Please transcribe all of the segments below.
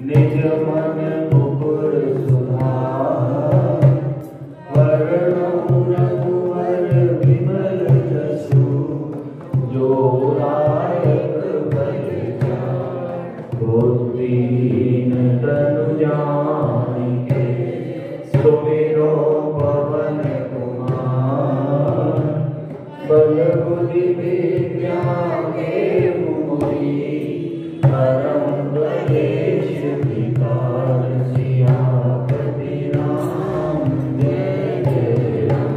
निज मन मुकुर सुधार, वरणो रघुवर विमल जसु, जो दायक बल दीन तनु जानिके, सुमिरो पवन कुमार, बल बुद्धि विद्या देहु मोहि, परम बलेश विकार सियापति राम जय जय राम,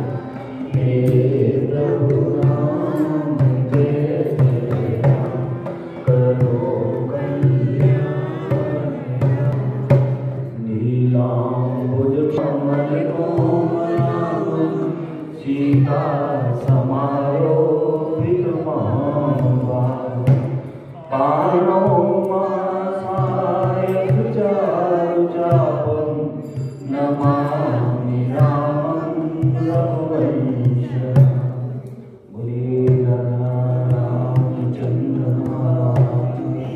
हे प्रभु राम जय जय राम, करो नीलांबुज कमल कोमल, सीता समारोपित मांवा, पाणौ मासायक चारु चापं, नमामि रामं रघुवंशं, बोलिए रामचंद्र महाराज की।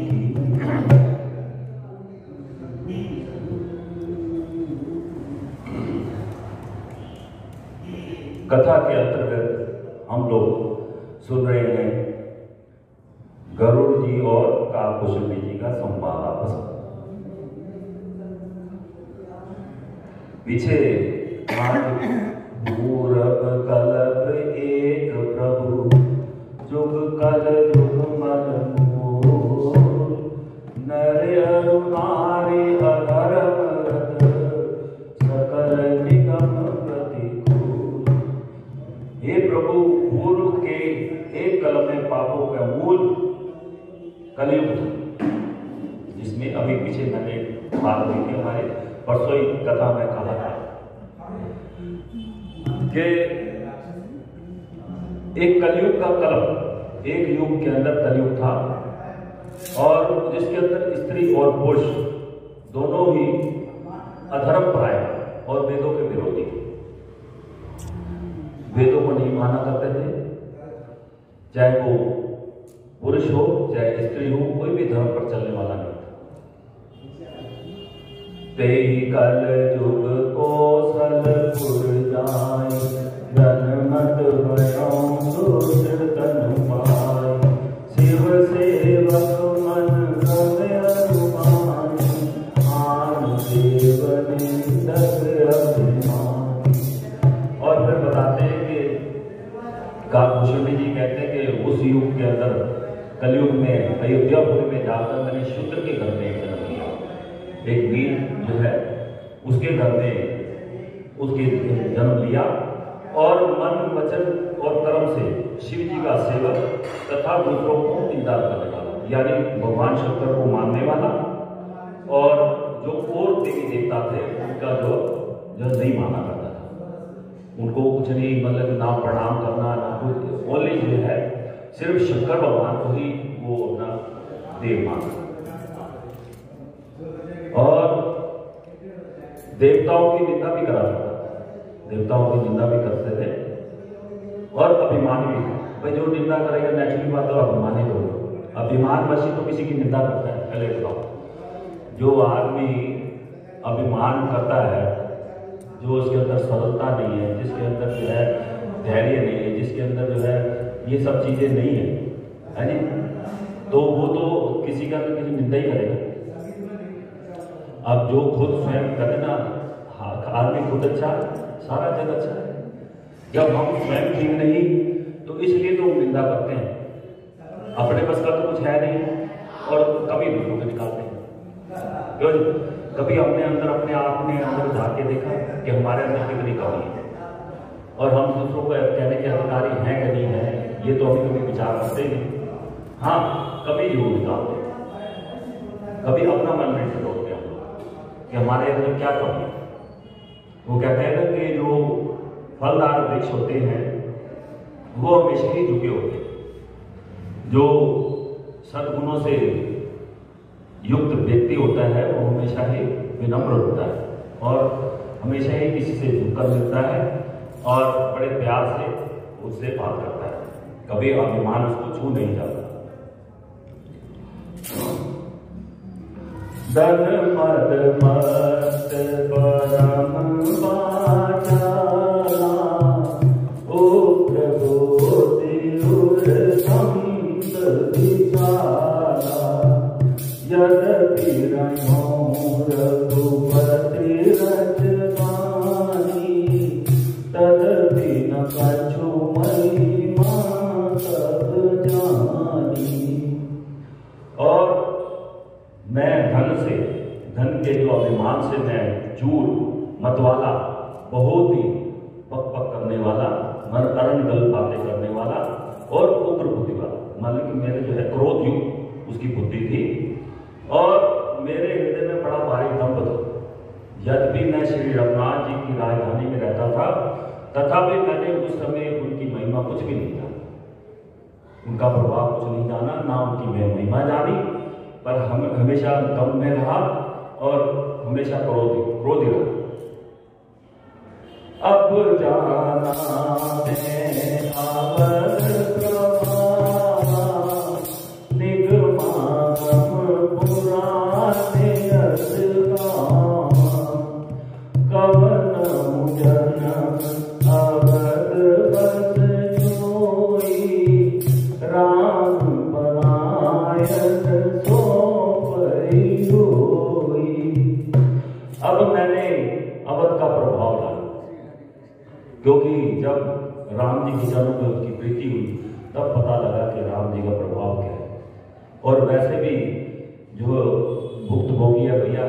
कथा के अंतर्गत हम लोग सुन रहे हैं गरुड़ जी और काकभूषणी जी का संवाद आपस में। पीछे पूरब कलब एक प्रभु, जुग कल जुग मल मोर, नर अरु नारी अधर्म रत, सकल निगम प्रतिकूल। हे प्रभु, पूर्व के एक कलम में पापों का मूल कलयुग, जिसमें अभी पीछे मैंने बात हुई थी, हमारे परसों ही कथा में कहा था कि एक कलयुग का कलम, एक युग के अंदर कलयुग था, और जिसके अंदर स्त्री और पुरुष दोनों ही अधर्म परायण और वेदों के विरोधी, वेदों को नहीं माना करते थे, चाहे वो पुरुष हो चाहे स्त्री हो, कोई भी धर्म पर चलने वाला नहीं था। तेहि कल जुग कौशलपुर जाय, जनमत भयौ दूषित तनु पाय, शिव सेवक मन होय अनुमानी, आन देव निंदक अभिमानी। और फिर बताते हैं कि काकभूषणी जी कहते हैं कि उस युग के अंदर, कलयुग में अयोध्यापुरी में जाकर मैंने शूद्र के घर में जन्म लिया। एक वीर जो है उसके घर में उसके जन्म लिया, और मन वचन और कर्म से शिव जी का सेवक तथा दूसरों को निंदा करने वाला, यानी भगवान शंकर को मानने वाला, और जो और देवी देवता थे उनका जो नहीं माना करता था, उनको कुछ नहीं, मतलब ना प्रणाम करना ना कुछ, ओनली जो है सिर्फ शंकर भगवान को ही वो अपना देव मानता, और देवताओं की निंदा भी करा करता था, देवताओं की निंदा भी करते थे, और अभिमान भी था। भाई जो निंदा करेगा नेचुरली बात तो अभिमानी तो होगा, अभिमान वशी तो किसी की निंदा करता है। पहले बताओ, जो आदमी अभिमान करता है, जो उसके अंदर सरलता नहीं है, जिसके अंदर जो है धैर्य नहीं है, जिसके अंदर जो है ये सब चीजें नहीं है जी, तो वो तो किसी का तो किसी निंदा ही करेगा। अब जो खुद स्वयं करे ना, आदमी खुद अच्छा, सारा जग अच्छा है। जब हम स्वयं ठीक नहीं, तो इसलिए तो निंदा करते हैं, अपने बस का तो कुछ है नहीं, और कभी दूसरों को निकालते हैं। क्यों? कभी हमने अंदर अपने आप में अंदर झाँक के देखा कि हमारे अंदर कितनी कमी है, और हम दूसरों को कहने के अधिकारी हैं कि नहीं है, ये तो अभी कभी विचार करते ही। हाँ, कभी जरूर निकालते, कभी अपना मन में ठहराते हैं कि हमारे अंदर क्या कमी है। वो कहते हैं ना कि जो फलदार वृक्ष होते हैं वो हमेशा ही झुके होते हैं, जो सद्गुणों से युक्त व्यक्ति होता है वो हमेशा ही विनम्र होता है, और हमेशा ही किसी से झुककर मिलता है, और बड़े प्यार से उससे बात करता है, कभी अभिमान उसको छू नहीं जाता। धन मद मस्त परम बाचाला, ओ प्रभु तिरुर संत विचारा, यद्यपि रमो रघुपति रचनानी, तदपि न कछु महिमा सब जानी। और मैं धन के जो अभिमान से मैं चूर मतवाला, बहुत ही पक पक करने वाला, मन अरणगल बातें करने वाला और उग्र बुद्धि वाला, मतलब कि मेरे जो है क्रोध युक्त उसकी बुद्धि थी और मेरे हृदय में बड़ा भारी दम्भ था। यद्यपि मैं श्री रघुनाथ जी की राजधानी में रहता था, तथापि मैंने उस समय उनकी महिमा कुछ भी नहीं जाना, उनका प्रभाव कुछ नहीं जाना, ना उनकी मैं महिमा जानी, पर हम हमेशा दम में रहा और हमेशा क्रोधी रहा। अब जाना है आवत प्रभा, निगमागम पुराने असगा, कवन जन अवध बस जोई, राम परायण सो पई होई। अब मैंने अवध का प्रभाव डाला, क्योंकि जब राम जी के जन्म में उसकी प्रीति हुई तब पता लगा कि राम जी का प्रभाव क्या है। और वैसे भी जो भुक्तभोगी है भैया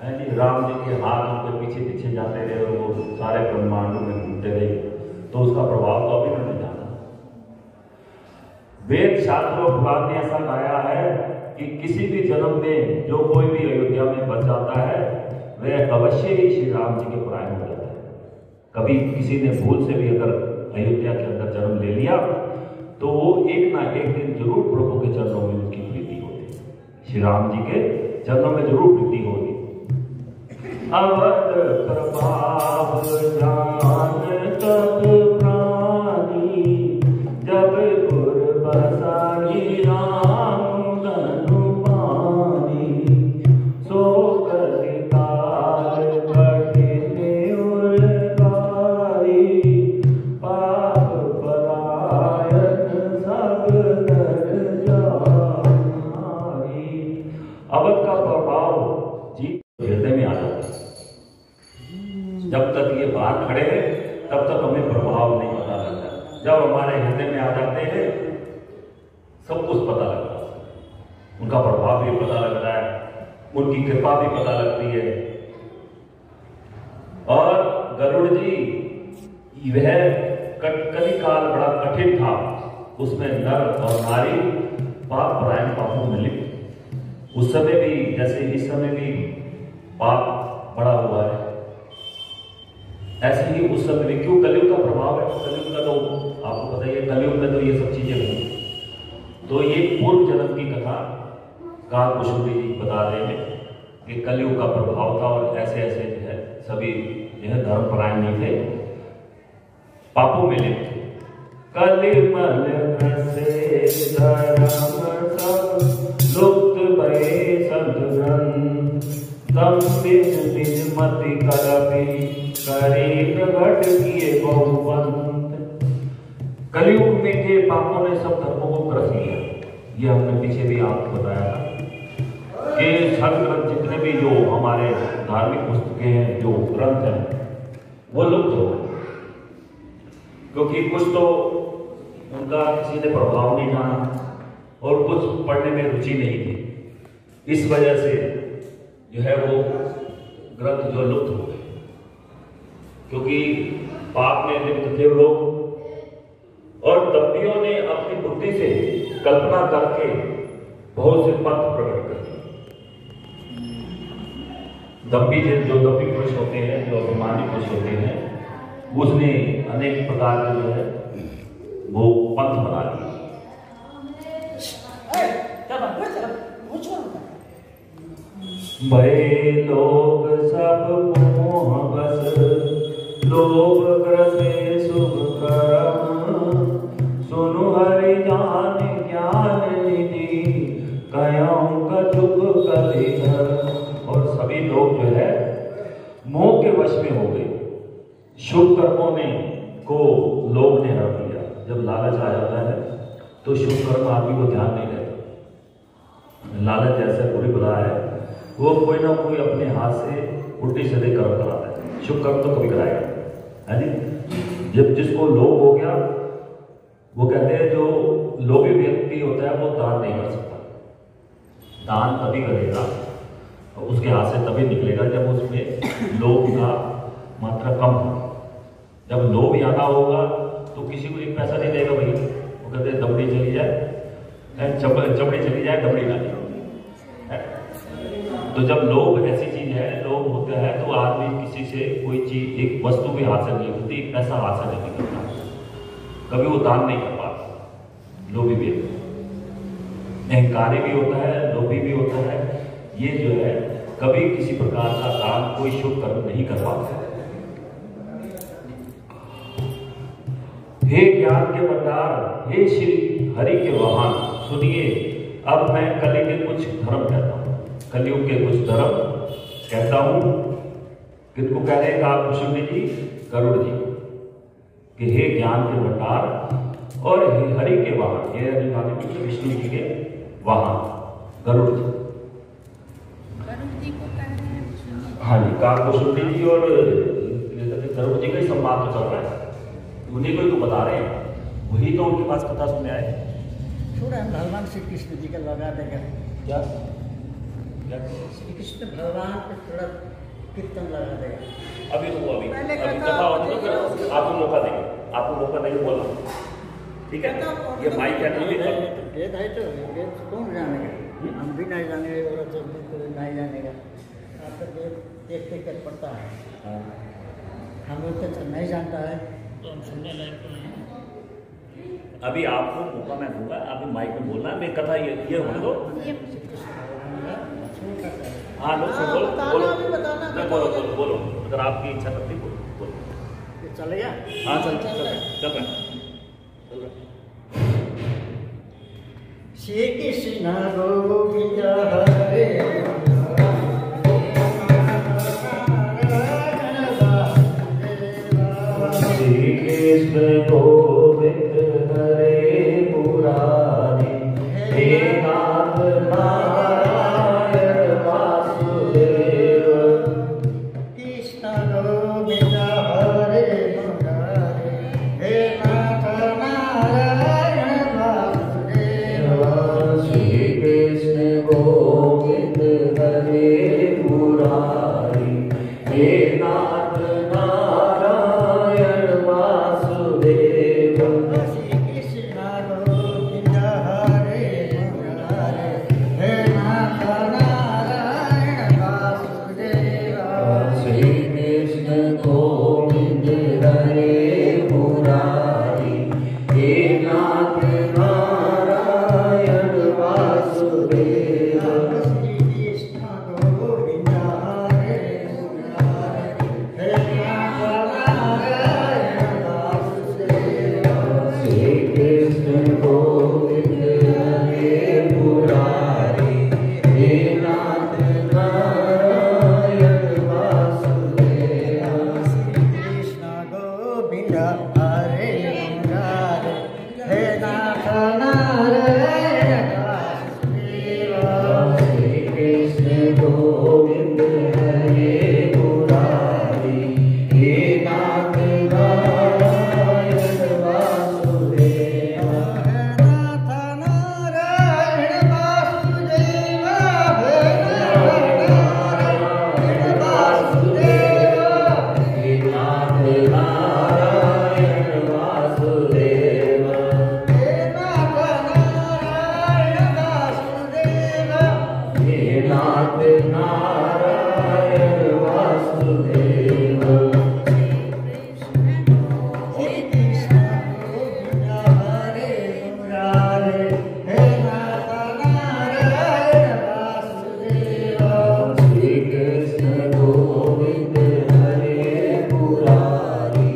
हैं जी, राम जी के हाथ उनके पीछे पीछे जाते रहे और वो सारे ब्रह्मांडों में घूमते रहे, तो उसका प्रभाव तो अभी मैंने जाना। वेद शास्त्र और पुराण ने ऐसा गाया है कि किसी भी जन्म में जो कोई भी अयोध्या में बच जाता है वह अवश्य ही श्री राम जी के परायण हो जाता है। कभी किसी ने भूल से भी अगर अयोध्या के अंदर जन्म ले लिया तो वो एक ना एक दिन जरूर प्रभु के चरणों में उसकी प्रीति होगी, श्री राम जी के चरणों में जरूर प्रीति होगी। अवध प्रभाव जान तब प्राणी, जब पुर बसाई राम धनु पानी, सो कलिकाल कठिन उरगाई, पाप परायण सब नर जाई। अवध का प्रभाव जी हृदय में आ जाता है। जब तक ये बाहर खड़े हैं तब तक हमें प्रभाव नहीं पता लगता, जब हमारे हृदय में आ जाते हैं सब कुछ पता लगता है, उनका प्रभाव भी पता लगता है, उनकी कृपा भी पता लगती है। और गरुड़ जी वह कलिकाल बड़ा कठिन था, उसमें नर और नारी पाप परायण पापों में लिप्त, उस समय भी जैसे इस समय भी पाप बड़ा हुआ है, ऐसे ही उस समय में क्यों कलयुग का प्रभाव है। कलयुग का तो आपको पता ही है, कलयुग में तो ये सब चीजें हुई। तो ये पूर्व जन्म की कथा काल कुशुंडी जी बता रहे हैं कि कलयुग का प्रभाव था और ऐसे ऐसे जो है सभी जो है धर्म परायण नहीं थे, पापों में लिप्त। कलिमल से धर्म सब लुप्त भये सद्ग्रंथ, तम बिन बिन मति करपि करे प्रगट किए बहुपंथ। कलयुग में के पापों ने सब धर्मों को ग्रस लिया, ये हमने पीछे भी आपको बताया था कि सदग्रंथ जितने भी जो हमारे धार्मिक पुस्तकें हैं, जो ग्रंथ हैं, वो लुप्त हो गए, क्योंकि कुछ तो उनका किसी ने प्रभाव नहीं जाना और कुछ पढ़ने में रुचि नहीं थी। इस वजह से जो है वो ग्रंथ जो लुप्त हो गए, क्योंकि पाप में लिप्त थे लोग और दम्भियों ने अपनी बुद्धि से कल्पना करके बहुत से पंथ प्रकट कर दिए। दम्भी जो दम्भी पुरुष होते हैं, जो अभिमानी पुरुष होते हैं, उसने अनेक प्रकार के जो है वो पंथ बना दिए। भय लोग सब मोह बस, लोभ ग्रसे शुभ कर्म, सुनु हरि जान ज्ञान निधि, कयऊं कछ झुक कर इधर। और सभी लोग जो है मोह के वश में हो गए। शुभ कर्मों ने को लोग ने रख लिया। जब लालच आ जाता है तो शुभ कर्म आदमी को ध्यान नहीं रहता। लालच जैसे बुरी बला है, वो कोई ना कोई अपने हाथ से उल्टे सीधे कर्म कराता है। शुभ कर्म तो कभी कराएगा, है जी। जब जिसको लोभ हो गया, वो कहते हैं जो लोभी व्यक्ति होता है वो दान नहीं कर सकता। दान तभी करेगा, उसके हाथ से तभी निकलेगा जब उसमें लोभ का मात्रा कम हो। जब लोभ ज्यादा होगा तो किसी को एक पैसा नहीं देगा भाई। वो कहते हैं दबड़ी चली जाए, चमड़ी चली जाए, दबड़ी ना जाए। तो जब लोभ ऐसी चीज है, लोभ होता है तो आदमी किसी से कोई चीज, एक वस्तु भी हासिल नहीं होती, एक पैसा हासिल नहीं करता, कभी वो दान नहीं कर पाता। लोभी भी अहंकारी भी होता है, लोभी भी होता है। ये जो है कभी किसी प्रकार का दान, कोई शुभ कर्म नहीं कर पाता। हे ज्ञान के भंडार, हे श्री हरि के वाहन, सुनिए अब मैं कलयुग के कुछ धर्म कहता हूं। कलयुग के कुछ धर्म कहता हूं। किसको कह रहे हैं? कालभूषण जी, गरुड़ जी कि हे ज्ञान के भंडार और हे हरि के वाहन, हे हरि विष्णु जी के वाहन गरुड़ जी। को कह रहे हैं। हाँ जी, कालभूषण जी और गरुड़ जी का ही संवाद तो चल रहा है। उन्हीं को ही तो बता रहे हैं, वही तो उनके पास कथा सुनने आए। थोड़ा हम भगवान श्री कृष्ण जी का लगा देगा। क्या श्री कृष्ण भगवान पे थोड़ा कीर्तन लगा देगा। अभी तो अभी पहले अभी कथा कथा होगी तो फिर आपको मौका देंगे, आपको मौका देंगे बोलना, ठीक है? ये माइक है ना, वेद है तो वेद कौन जानेगा? हम भी नहीं जानेंगे, औरत कोई नहीं जानेगा। आपका वेद देख देख कर पढ़ता है, हम लोग तो नहीं जानता है, तो हम सुनने लायक नहीं। अभी आपको मौका मैं दूंगा, अभी माइक में बोलना। मैं कथा ये होने दो। हाँ लो, बोलो बोलो, मैं बोलो बोलो बोलो, अगर आपकी इच्छा करती बोलो बोलो। चलेगा? हाँ चल चल चल रहा है। श्री कृष्ण गोविंद हरे श्री कृष्ण गोविंद हरे मुरारी, हे नाथ नारायण वासुदेव। कृष्ण गोविंद हरे मुरारी, हे नाथ नारायण वासुदेव। श्री कृष्ण गोविंद हरे मुरारी, हे नाथ नारायण वासुदेव। श्री कृष्ण गोविंद हरे मुरारी, हे नाथ नारायण वासुदेव। श्री कृष्ण गोविंद हरे मुरारी, हे नाथ नारायण वासुदेव। श्री कृष्ण गोविंद हरे मुरारी, हे नाथ नारायण वासुदेव। श्री कृष्ण गोविंद हरे मुरारी, हे नाथ नारायण वासुदेव। श्री कृष्ण गोविंद हरे मुरारी, हे नाथ नारायण वासुदेव। श्री कृष्ण गोविंद हरे मुरारी, हे नाथ नारायण वासुदेव। नाथ नारायण वासुदेव, हे नारायण वासुदेव। हे नाथ नारायण वासुदेव। हे नाथ नारायण वासुदेव। हे नाथ नारायण वासुदेव। श्री कृष्ण गोविंद हरे मुरारी, हे नाथ नारायण वासुदेव। श्री कृष्ण गोविंद हरे मुरारी,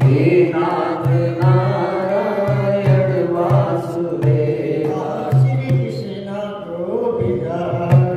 हे नाथ नारायण वासुदेव। श्री कृष्ण गोविंद हरे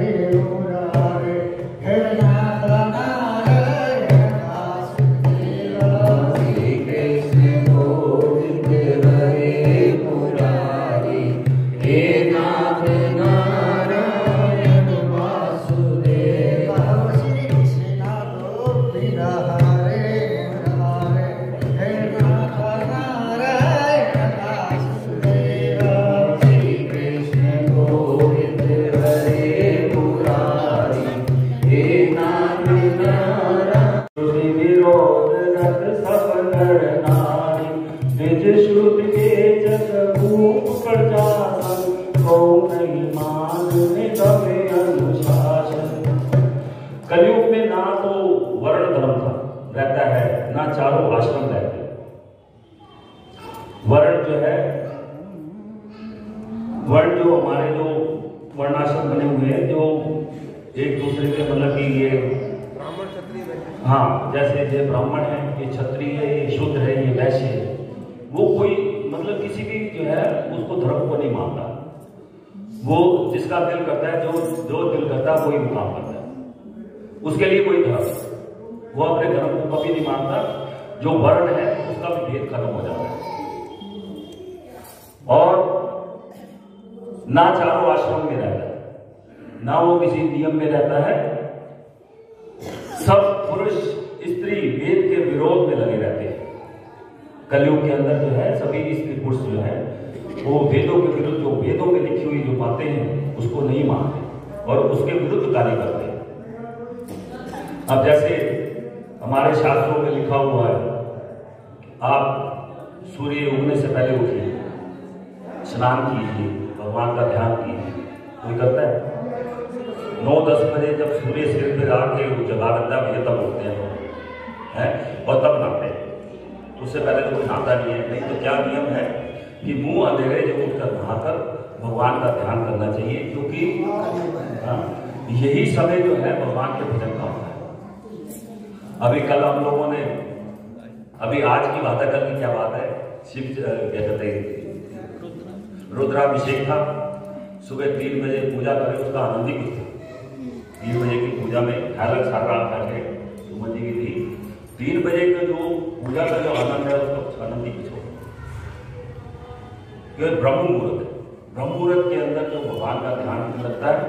एक दूसरे के मतलब कि ये ब्राह्मण क्षत्रिय, हाँ, जैसे ये ब्राह्मण है, ये क्षत्रिय है, ये शूद्र है, ये वैश्य है, वो कोई मतलब किसी भी जो है उसको धर्म को नहीं मानता। वो जिसका दिल करता है, जो दिल करता है वही काम करता है, उसके लिए कोई धर्म, वो अपने धर्म को कभी नहीं मानता। जो वर्ण है उसका भी भेद खत्म हो जाता है। और ना चारों आश्रम में रहता है, ना वो किसी नियम में रहता है। सब पुरुष स्त्री वेद के विरोध में लगे रहते हैं। कलयुग के अंदर जो है सभी स्त्री पुरुष जो है वो वेदों के विरुद्ध, जो वेदों में लिखी हुई जो बातें हैं उसको नहीं मानते और उसके विरुद्ध कार्य करते हैं। अब जैसे हमारे शास्त्रों में लिखा हुआ है, आप सूर्य उगने से पहले उठिए, स्नान कीजिए, भगवान का ध्यान कीजिए। कोई करता है? 9-10 बजे जब सूर्य सिर पे आके जगा देता है तब उठते हैं लोग, हैं, और तब नहाते हैं। उससे पहले तो कोई नहाता नहीं है। नहीं तो क्या नियम है कि मुंह अंधेरे जब उठकर नहाकर भगवान का ध्यान करना चाहिए, क्योंकि यही समय जो है भगवान के भजन का होता है। अभी कल हम लोगों ने, अभी आज की बात है, कल की क्या बात है, शिव क्या कहते हैं, रुद्राभिषेक था। सुबह 3 बजे पूजा करें, उसका आनंद ही कुछ था। 3 बजे की पूजा में अलग साकार करके सुमन जी की थी। 3 बजे का जो पूजा का जो आनंद है उसका आनंद ही कुछ हो, क्योंकि ब्रह्म मुहूर्त है। ब्रह्म मुहूर्त के अंदर जो भगवान का ध्यान लगता है,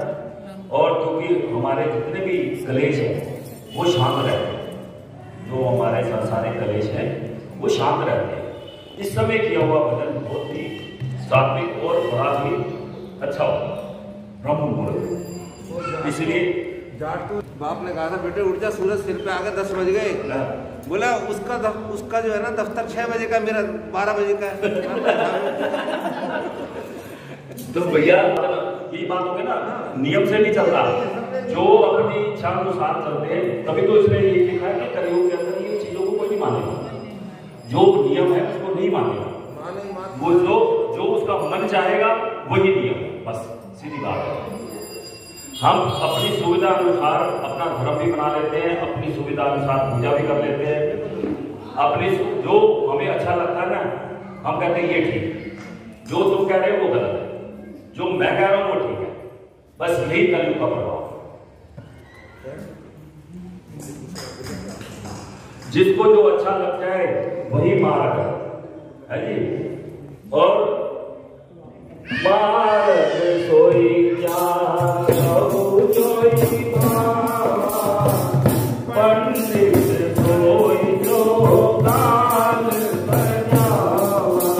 और क्योंकि हमारे जितने भी कलेश हैं वो शांत रहते हैं, जो हमारे सांसारिक कलेश हैं वो शांत रहते हैं। इस समय किया हुआ भजन बहुत ही सात्विक और बड़ा ही अच्छा होगा ब्रह्म मुहूर्त। इसलिए जाट तो बाप ने कहा था, बेटे उठ जा, सूरज सिर पे आ गए, 10 बज गए। बोला उसका जो है ना दफ्तर 6 बजे का, मेरा 12 बजे का है। तो भैया ये बात हो गई ना, नियम से नहीं चलता। जो अपनी इच्छा अनुसार चलते हैं, तभी तो इसमें ये लिखा है कि कलयुग के अंदर ये चीजों को कोई नहीं मानेगा। जो नियम है उसको नहीं मानेगा, वो जो उसका मन चाहेगा वही नियम, बस सीधी बात है। हम अपनी सुविधा अनुसार अपना धर्म भी बना लेते हैं, अपनी सुविधा अनुसार पूजा भी कर लेते हैं। अपनी जो हमें अच्छा लगता है ना, हम कहते हैं ये ठीक, जो तुम कह रहे हो वो गलत है, जो मैं कह रहा हूं वो ठीक है। बस यही कलयुग का प्रभाव। जिसको जो अच्छा लगता है वही मार्ग है जी। और मार्ग सोई क्या पंडित सोई जो काल बजावा,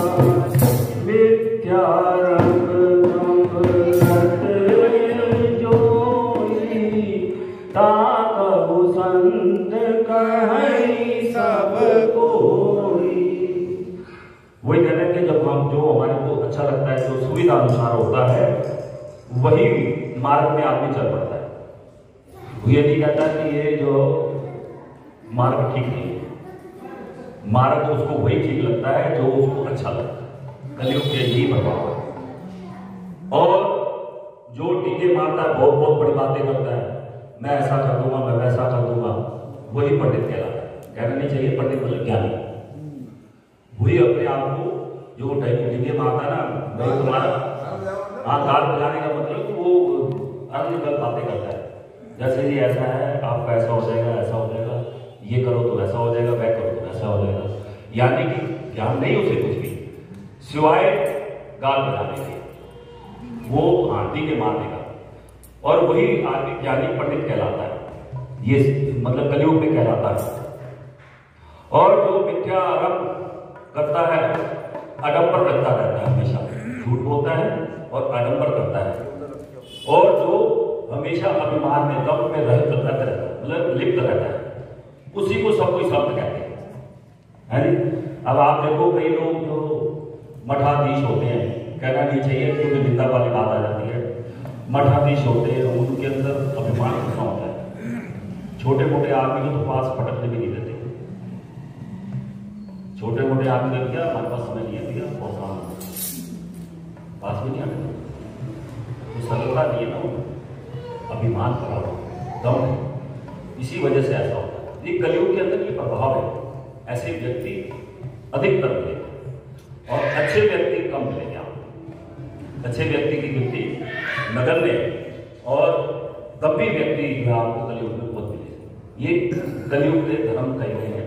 मिथ्या रंग जोई, ताकहु संत कहीं सब कोई। वही कहते हैं कि जब हम जो हमारे को अच्छा लगता है, जो सुविधा अनुसार होता है, वही मार्ग में आदमी चल पड़ता है। ये नहीं कहता कि ये जो मार्ग ठीक नहीं है, मार्ग उसको वही ठीक लगता है जो उसको अच्छा लगता है। कलयुग के यही प्रभाव है। और जो टीके मारता है, बहुत बहुत बड़ी बातें करता है, मैं ऐसा कर दूंगा, मैं वैसा कर दूंगा, वही पंडित कहलाता है। कहना नहीं चाहिए पंडित मतलब ज्ञानी। वही अपने आप को जो टीके मारता है ना, भाई तुम्हारा ताल बजाने का मतलब वो अन्य गलत बातें करता है। जैसे जी ऐसा है, आपका ऐसा हो जाएगा, ऐसा हो जाएगा, ये करो तो ऐसा हो जाएगा, वह करो तो ऐसा हो जाएगा। यानी कि ज्ञान नहीं उसे कुछ भी, सिवाय गाल बजाने के, वो आंटी के मारने का। और वही आदमी ज्ञानी पंडित कहलाता है, ये मतलब कलयुग में कहलाता है। और जो मिथ्या आरंभ करता है, आडंबर करता रहता है, हमेशा झूठ बोलता है और आडंबर करता है। और जो हमेशा अभिमान में, दम में रहता रहता है, मतलब लिप्त रहता है, उसी को सब कोई शब्द कहते हैं। अब आप देखो कई लोग जो मठाधीश होते हैं, कहना नहीं चाहिए क्योंकि निंदा वाली बात आ जाती है, मठाधीश होते हैं, उनके अंदर अभिमान कितना होता है। छोटे मोटे आदमी को तो पास पटकने भी नहीं देते। छोटे मोटे आदमी ने किया, हमारे पास समय नहीं है भैया, बहुत काम पास भी नहीं आते, तो सरलता नहीं है ना। अभिमान खड़ा होता है, दम है। इसी वजह से ऐसा होता है। ये कलयुग के अंदर ये प्रभाव है। ऐसे व्यक्ति अधिकतर मिलेंगे और अच्छे व्यक्ति कम मिलेंगे आपको। अच्छे व्यक्ति की गिनती नगण्य और गंभीर व्यक्ति आपको कलयुग में बहुत मिलेंगे। ये कलयुग के धर्म कहे गए हैं।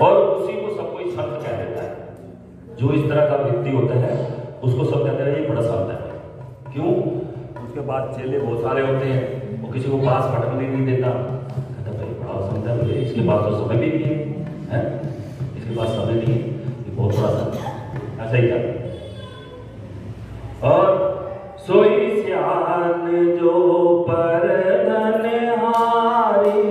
और उसी को सब कोई संत कह देता है। जो इस तरह का व्यक्ति होता है उसको सब कहते हैं ये बड़ा संत है। क्यों? उसके बाद चेले बहुत सारे होते हैं, वो किसी को पास भटकने नहीं देता। कहता भाई बड़ा संत है, भाई इसके पास तो समय भी नहीं है, इसके पास समय नहीं है, ये बहुत बड़ा संत है। ऐसा ही करता। और सोई सियान जो पर धनहारी,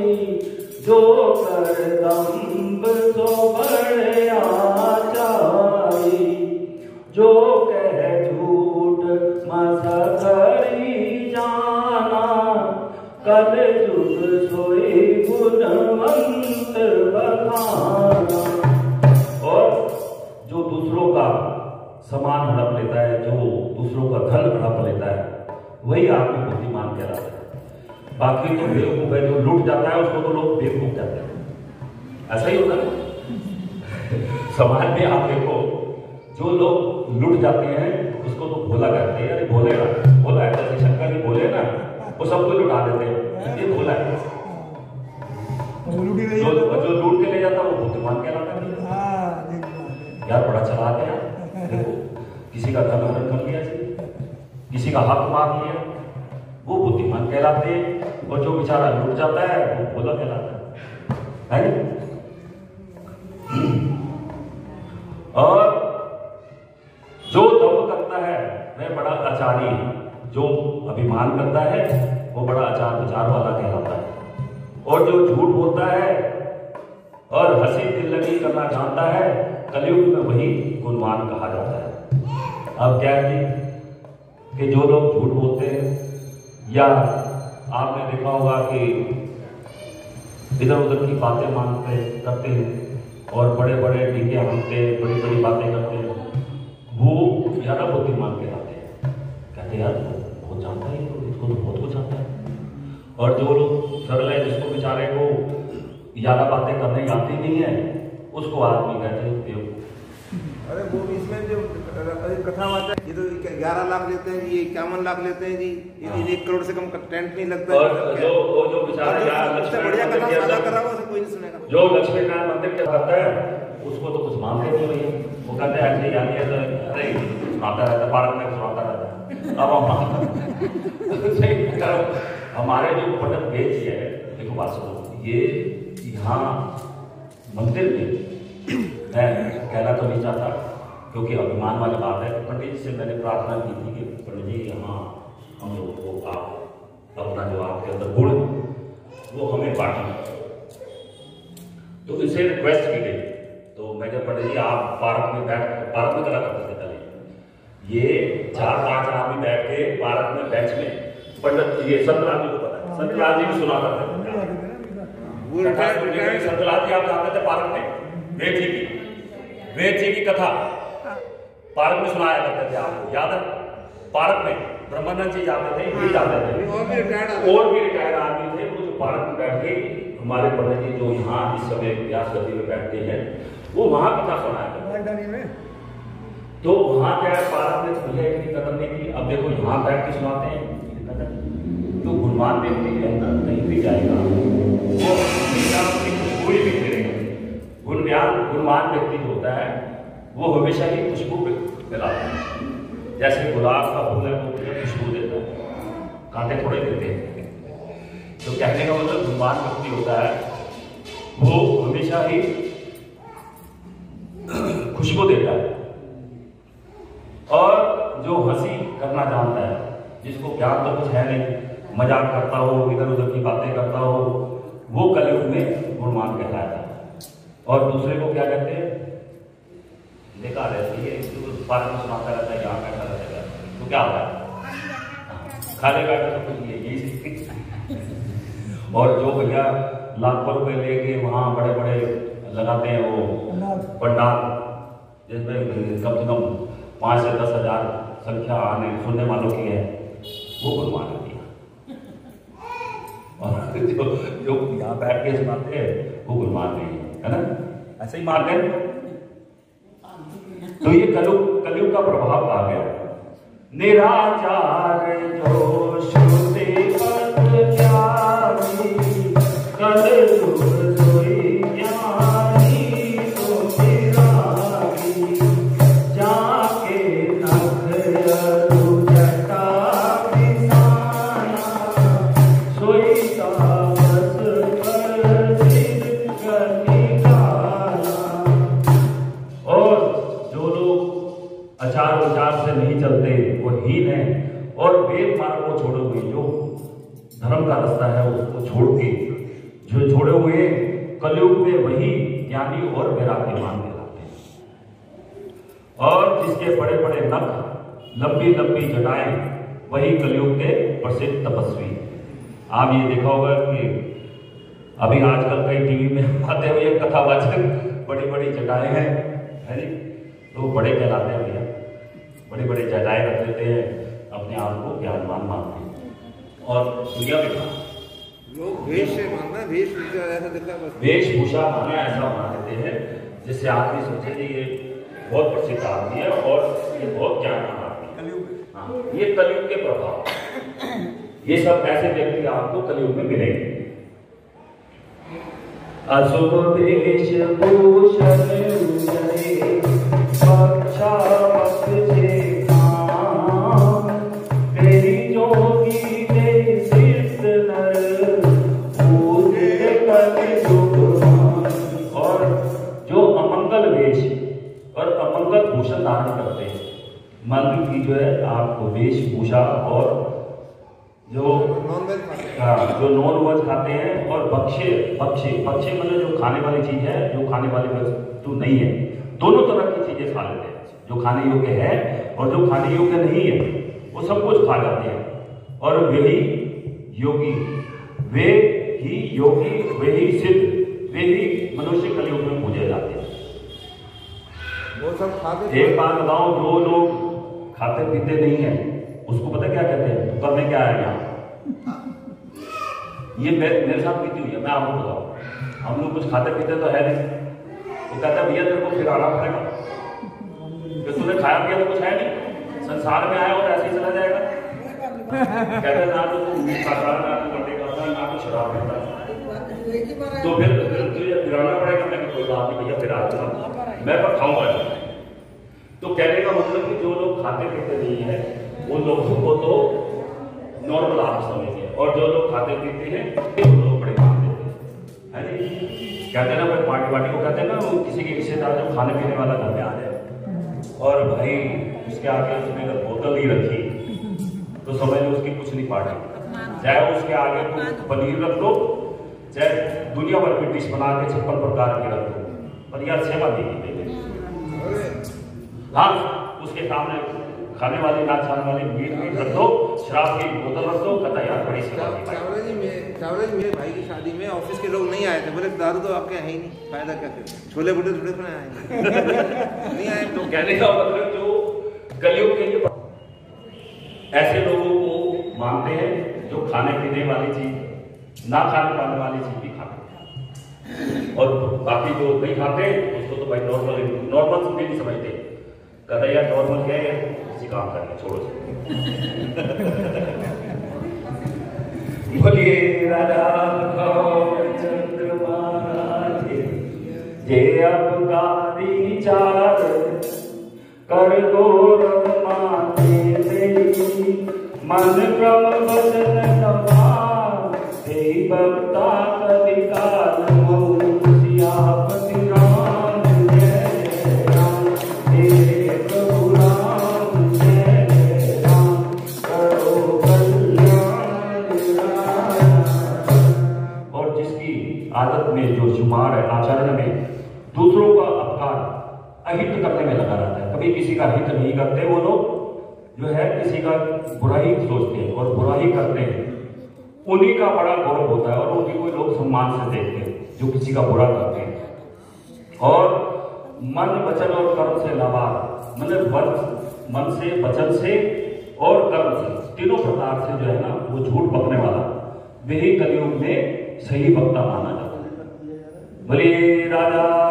जो कर दम्भ सो बड़े आचारी, जो कह झूठ मसखरी जाना, कल जुग सोई गुणवंत बखाना। और जो दूसरों का सामान हड़प लेता है, जो दूसरों का धन हड़प लेता है, वही आदमी बुद्धिमान कहलाता है। बाकी तो बेवकूफ है, जो लूट जाता है उसको तो लोग बेवकूफ कहते हैं। ऐसा ही होता है समाज में। आप देखो जो लोग लूट जाते हैं उसको तो भोला कहते हैं। अरे भोले ना, भोला है, जैसे शंकर जी भोले ना, वो सबको लुटा देते हैं, ये भोला है। जो लूट के ले जाता है वो बुद्धिमान कहलाता है। यार बड़ा चला गया, देखो किसी का धन हरण कर लिया, किसी का हक मार लिया, वो बुद्धिमान कहलाते हैं। और जो बेचारा लूट जाता है वो भोला कहलाता है। और जो दम करता है वह बड़ा आचारी है, जो अभिमान करता है वो बड़ा आचार विचार वाला कहलाता है। और जो झूठ बोलता है और हंसी दिल लगी करना जानता है, कलयुग में वही गुणवान कहा जाता है। अब क्या है कि जो लोग झूठ बोलते हैं, या आपने देखा होगा कि इधर उधर की बातें मानते करते हैं और बड़े बड़े टीके हानते हैं, बड़ी बड़ी बातें करते हैं, वो ज्यादा बुद्धिमान कहलाते हैं। कहते हैं यार बहुत जानता है, इसको तो बहुत कुछ आता है। और जो लोग सरल है, जिसको बेचारे को ज्यादा बातें करने आती नहीं है, उसको आदमी कहते हैं बेवकूफ। अरे वो इसमें जो कथा आता है, ये तो 11 लाख लेते हैं जी, 51 लाख लेते हैं जी, ये 1 करोड़ से कम टेंट नहीं लगता। और जो बेचारा बढ़िया कथा सादा करा हुआ कोई नहीं सुनेगा। जो लक्ष्मी नारायण मंदिर के करता है उसको तो कुछ मानते नहीं भैया। वो कहते हैं ऐसे यानी अरे सुनाता रहता है, पार्क में सुनाता रहता है। अब हमारे जो पटक बेच है, देखो बात सुनो, ये यहाँ मंदिर में मैं कहना तो नहीं चाहता क्योंकि अभिमान वाली बात है। पंडित जी से मैंने प्रार्थना की थी कि पंडित जी यहाँ हम लोगों को आप अपना जो आपके अंदर गुण वो हमें बांटना, तो इसे रिक्वेस्ट की गई। तो मैं जब पंडित जी आप पार्क में करा करते थे पहले, ये 4-5 आदमी बैठ के पार्क में बेंच में, पंडित ये सतलाल जी को पता है, सतलाल जी भी सुना करते थे। सतलाल जी आप जानते थे पार्क में वेद जी की कथा पार्क में सुनाया करते थे, आपको याद है? पार्क में ब्रह्मानंद जी जाते थे, ये जाते थे, और भी रिटायर्ड आदमी थे, वो जो पार्क में बैठ के हमारे पंडित जी जो यहाँ इस समय व्यास गति में बैठते हैं, वो वहां कथा सुनाया करते हैं। तो वहां क्या है, पार्क में भैया इतनी कदर नहीं थी। अब देखो यहाँ बैठ के सुनाते हैं, तो गुणवान व्यक्ति के अंदर कहीं भी जाएगा वो हमेशा अपनी खुशबू ही बिखेरेगा। गुणवान व्यक्ति जो होता है वो हमेशा ही खुशबू फैलाता है। जैसे गुलाब का फूल है वो खुशबू देता है, कांटे थोड़े देते हैं। तो कहने का मतलब गुणवान व्यक्ति होता है वो हमेशा ही खुशबू देता है। और जो हंसी करना जानता है, जिसको ज्ञान तो कुछ है नहीं, मजाक करता हो, इधर उधर की बातें करता हो, वो कलयुग में गुणवान कहलाता है। और दूसरे को क्या कहते हैं, देखा रहती है, पार्क में सुनाता रहता है, यहाँ बैठा रहता है, तो क्या होता है, खाली बैठा तो कुछ यही। और जो भैया लाखों रुपए लेके वहाँ बड़े बड़े लगाते हैं वो पंडाल, जिसमें कम से कम 5 से 10 हज़ार संख्या आने सुनने वालों की है वो गुणवान दिया, और जो यहाँ बैठ के सुनाते हैं वो गुणवान नहीं है ना, ऐसे ही मान लें। तो ये कलयुग का प्रभाव आ गया। निराचार जो श्रुति पद ज्ञानी, कलयुग सोई ज्ञानी तो विरागी, जाके नख अरु जटा बिसाना, सोई तापस पर सिर गति गाना। और जो लोग आचार विचार से नहीं चलते वो हीन है, और वेद मार्ग को छोड़े हुए, जो धर्म का रास्ता है उसको छोड़ के जो छोड़े हुए कलयुग में वही ज्ञानी और वैराग्यवान कहलाते हैं। और जिसके बड़े बड़े नख, लंबी लंबी जटाएं, वही कलयुग के प्रसिद्ध तपस्वी। आप ये देखा होगा कि अभी आजकल कई टीवी में आते हुए कथावाचक बड़ी बड़ी जटाएं हैं, है जी, तो बड़े कहलाते हैं भैया, बड़े बड़े जटाएं रख लेते हैं, अपने आप को ज्ञानवान मानते हैं। और दुनिया में लोग वेश से मानना, वेशभूषा ऐसा दिखता है, वेशभूषा माना ऐसा मान लेते हैं जिससे आदमी सोचे कि ये बहुत प्रसिद्ध आदमी है और ये बहुत ज्ञानवान आदमी है। हाँ, ये कलयुग के प्रभाव, ये सब ऐसे व्यक्ति आपको कलयुग में मिलेंगे। अशुभ वेशभूषण और जो अमंगल वेश और अमंगल भूषण धारण करते हैं, मंत्र की जो है आपको वेशभूषा, और जो जो नॉन वेज खाते हैं, और भक्ष्य मतलब जो खाने वाली चीज है, जो खाने वाली वस्तु नहीं है, दोनों तरह की चीजें खा लेते हैं, जो खाने योग्य है और जो खाने योग्य नहीं है, वो सब कुछ खा जाते हैं। और वही योगी, वे ही योगी, वे ही सिद्ध, वे ही मनुष्य कलयुग में पूजे जाते हैं। वो सब खाते, एक बात बताओ, जो लोग खाते पीते नहीं है उसको पता क्या कहते हैं, करने क्या है यहाँ, ये मेरे साथ बीती हुई है, मैं आपको बताऊं। हम लोग कुछ खाते पीते तो है नहीं, वो कहता है भैया तेरे को फिर आना पड़ेगा, कि तूने खाया पिया तो कुछ है नहीं, संसार में आया और ऐसे ही चला जाएगा। कहते हैं ना तो तू मीट खाता है, ना तो अंडे खाता है, ना तो शराब पीता है, तो फिर तुझे फिराना पड़ेगा। मैं कोई बात नहीं भैया, फिर आ जाऊंगा, मैं पर खाऊंगा। तो कहने का मतलब कि जो लोग खाते पीते नहीं है उन लोगों को तो नॉर्मल आप समझिए, और जो लोग खाते पीते हैं वो लोग बड़े मान देते हैं, है जी। कहते हैं ना भाई, पार्टी वार्टी को कहते हैं ना, वो किसी के रिश्तेदार जब खाने पीने वाला घर में आ जाए और भाई उसके आगे उसने अगर बोतल ही रखी तो समझ लो उसकी कुछ नहीं पार्टी, चाहे उसके आगे तो पनीर रख दो, चाहे दुनिया भर की डिश बना के 56 प्रकार के रख दो, पर यार सेवा नहीं की। हाँ, उसके सामने खाने वाली ना खाने वाली मीट रख दो, शराब की बोतल रख दो, कहता यार बड़ी सेवा की। चावला जी मेरे भाई की शादी में ऑफिस के लोग नहीं आए थे, बोले दारू तो आपके है ही नहीं, फायदा क्या, फिर छोले भटूरे थोड़े खाने आए नहीं आए। तो कहने का मतलब जो कलयुग के लिए ऐसे लोगों को मानते हैं जो खाने पीने वाली चीज, ना खाने पाने वाली चीज भी खाते, और बाकी जो नहीं खाते उसको तो भाई नॉर्मल भी नहीं समझते, कहता यार नॉर्मल क्या है, किसी काम करना छोड़ो। बोलिए राधा चंद्र महाराज जे अपकारी चार कर दो रघुमाते तेरी, मन क्रम वचन कपाल तेरी भक्ता कविकाल सियापति राम जय जय राम, तेरे प्रभु राम जय जय राम, करो कल्याण। और जिसकी आदत में जो शुमार है, आचरण में दूसरों का अपकार अहित करने में लगा रहता है, कभी किसी का हित नहीं करते वो लोग, जो है किसी का बुराई सोचते हैं और बुराई करते हैं, उन्हीं का बड़ा गौरव होता है और उनकी कोई लोग सम्मान से देखते हैं जो किसी का बुरा करते हैं। और मन वचन और कर्म से लाभार, मतलब मन से, वचन से और कर्म से, तीनों प्रकार से जो है ना वो झूठ बकने वाला, वही कलयुग में सही वक्ता माना जाता है। बोलिए राजा